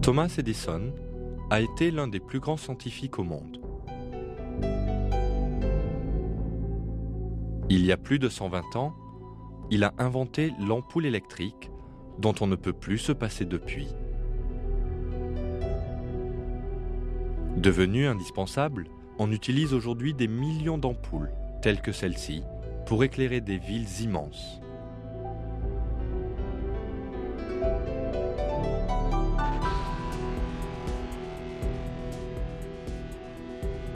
Thomas Edison a été l'un des plus grands scientifiques au monde. Il y a plus de 120 ans, il a inventé l'ampoule électrique dont on ne peut plus se passer depuis. Devenu indispensable, on utilise aujourd'hui des millions d'ampoules, telles que celle-ci, pour éclairer des villes immenses.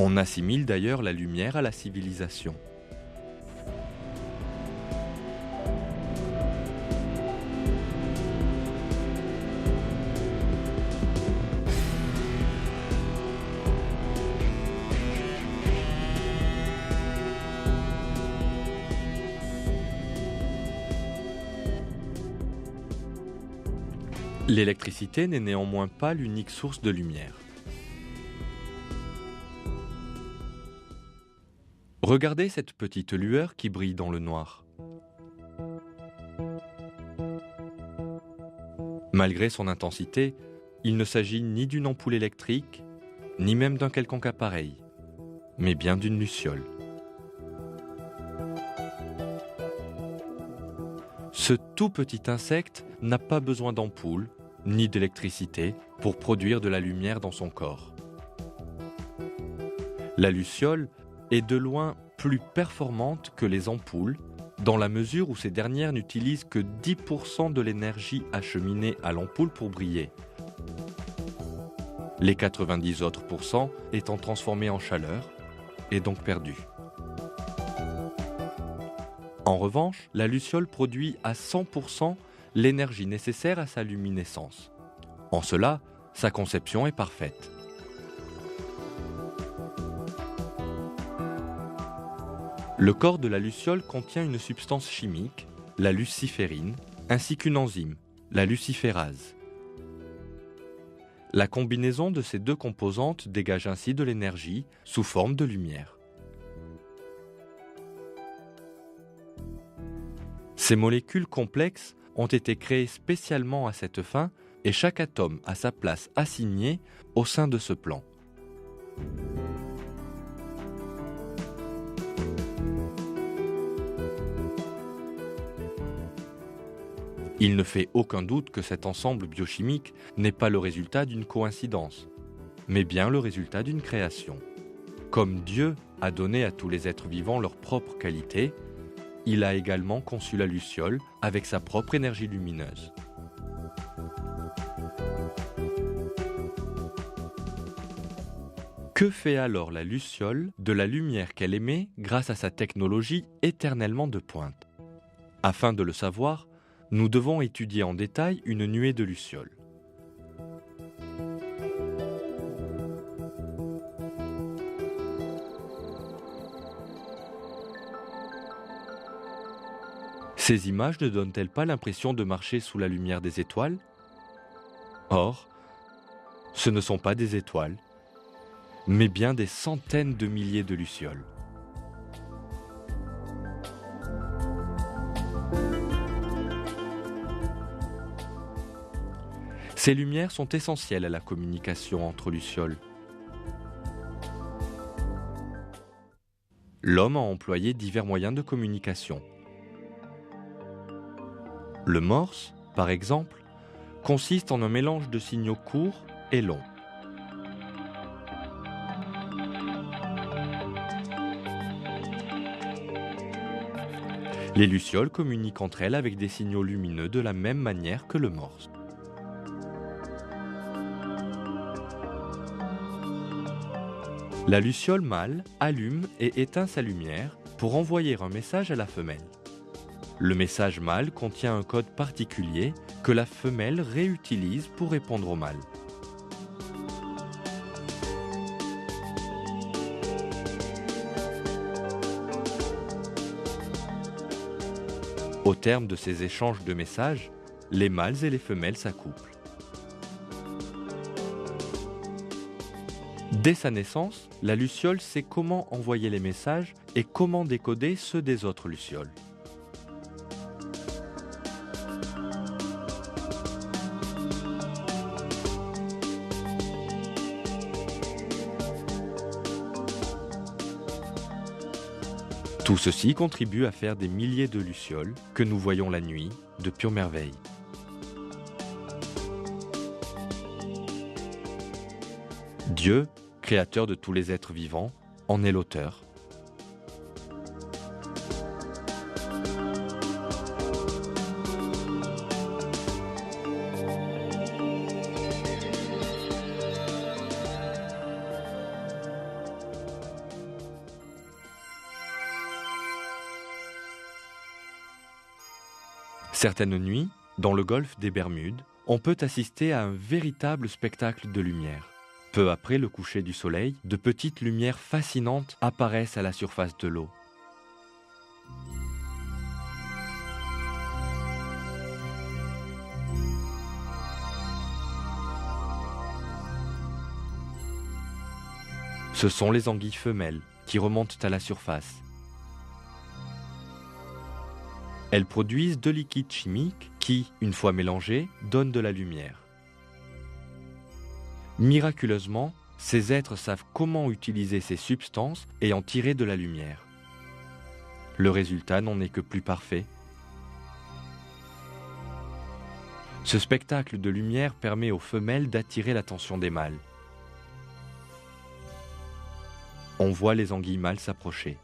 On assimile d'ailleurs la lumière à la civilisation. L'électricité n'est néanmoins pas l'unique source de lumière. Regardez cette petite lueur qui brille dans le noir. Malgré son intensité, il ne s'agit ni d'une ampoule électrique, ni même d'un quelconque appareil, mais bien d'une luciole. Ce tout petit insecte n'a pas besoin d'ampoule, ni d'électricité pour produire de la lumière dans son corps. La luciole est de loin plus performante que les ampoules, dans la mesure où ces dernières n'utilisent que 10% de l'énergie acheminée à l'ampoule pour briller. Les 90 autres pourcents étant transformés en chaleur et donc perdus. En revanche, la luciole produit à 100% l'énergie nécessaire à sa luminescence. En cela, sa conception est parfaite. Le corps de la luciole contient une substance chimique, la luciférine, ainsi qu'une enzyme, la luciférase. La combinaison de ces deux composantes dégage ainsi de l'énergie sous forme de lumière. Ces molécules complexes ont été créées spécialement à cette fin et chaque atome a sa place assignée au sein de ce plan. Il ne fait aucun doute que cet ensemble biochimique n'est pas le résultat d'une coïncidence, mais bien le résultat d'une création. Comme Dieu a donné à tous les êtres vivants leurs propres qualités, il a également conçu la luciole avec sa propre énergie lumineuse. Que fait alors la luciole de la lumière qu'elle émet grâce à sa technologie éternellement de pointe? Afin de le savoir, nous devons étudier en détail une nuée de lucioles. Ces images ne donnent-elles pas l'impression de marcher sous la lumière des étoiles? Or, ce ne sont pas des étoiles, mais bien des centaines de milliers de lucioles. Ces lumières sont essentielles à la communication entre lucioles. L'homme a employé divers moyens de communication. Le morse, par exemple, consiste en un mélange de signaux courts et longs. Les lucioles communiquent entre elles avec des signaux lumineux de la même manière que le morse. La luciole mâle allume et éteint sa lumière pour envoyer un message à la femelle. Le message mâle contient un code particulier que la femelle réutilise pour répondre au mâle. Au terme de ces échanges de messages, les mâles et les femelles s'accouplent. Dès sa naissance, la luciole sait comment envoyer les messages et comment décoder ceux des autres lucioles. Tout ceci contribue à faire des milliers de lucioles que nous voyons la nuit, de pure merveille. Dieu, créateur de tous les êtres vivants, en est l'auteur. Certaines nuits, dans le golfe des Bermudes, on peut assister à un véritable spectacle de lumière. Peu après le coucher du soleil, de petites lumières fascinantes apparaissent à la surface de l'eau. Ce sont les anguilles femelles qui remontent à la surface. Elles produisent deux liquides chimiques qui, une fois mélangés, donnent de la lumière. Miraculeusement, ces êtres savent comment utiliser ces substances et en tirer de la lumière. Le résultat n'en est que plus parfait. Ce spectacle de lumière permet aux femelles d'attirer l'attention des mâles. On voit les anguilles mâles s'approcher.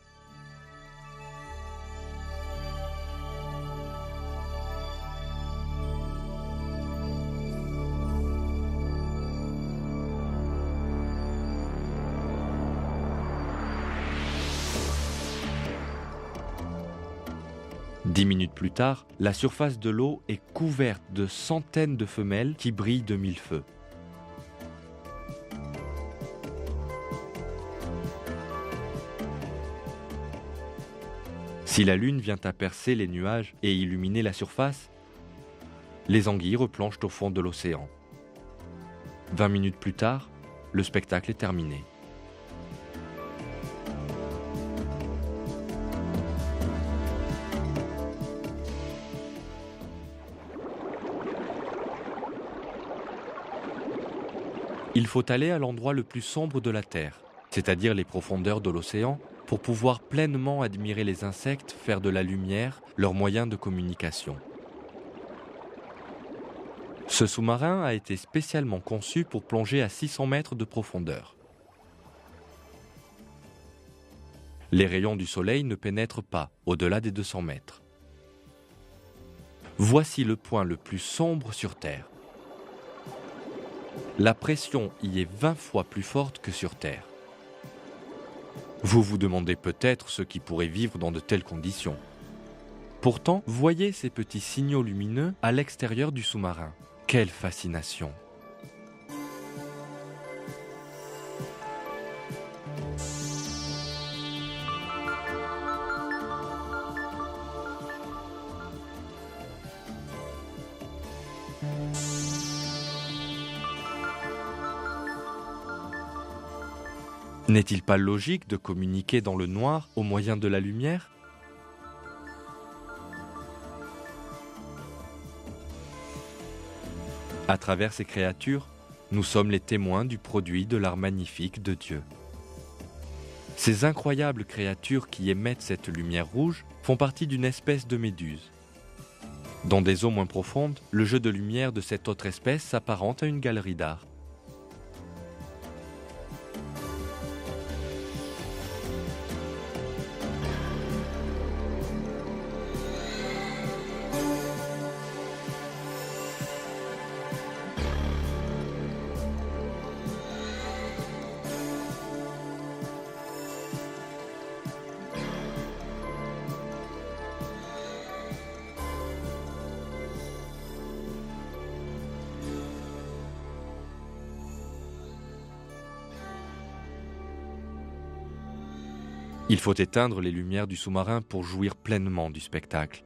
Dix minutes plus tard, la surface de l'eau est couverte de centaines de femelles qui brillent de mille feux. Si la lune vient à percer les nuages et illuminer la surface, les anguilles replongent au fond de l'océan. 20 minutes plus tard, le spectacle est terminé. Il faut aller à l'endroit le plus sombre de la Terre, c'est-à-dire les profondeurs de l'océan, pour pouvoir pleinement admirer les insectes faire de la lumière leur moyen de communication. Ce sous-marin a été spécialement conçu pour plonger à 600 mètres de profondeur. Les rayons du soleil ne pénètrent pas au-delà des 200 mètres. Voici le point le plus sombre sur Terre. La pression y est 20 fois plus forte que sur Terre. Vous vous demandez peut-être ce qui pourrait vivre dans de telles conditions. Pourtant, voyez ces petits signaux lumineux à l'extérieur du sous-marin. Quelle fascination! N'est-il pas logique de communiquer dans le noir au moyen de la lumière ? À travers ces créatures, nous sommes les témoins du produit de l'art magnifique de Dieu. Ces incroyables créatures qui émettent cette lumière rouge font partie d'une espèce de méduse. Dans des eaux moins profondes, le jeu de lumière de cette autre espèce s'apparente à une galerie d'art. Il faut éteindre les lumières du sous-marin pour jouir pleinement du spectacle.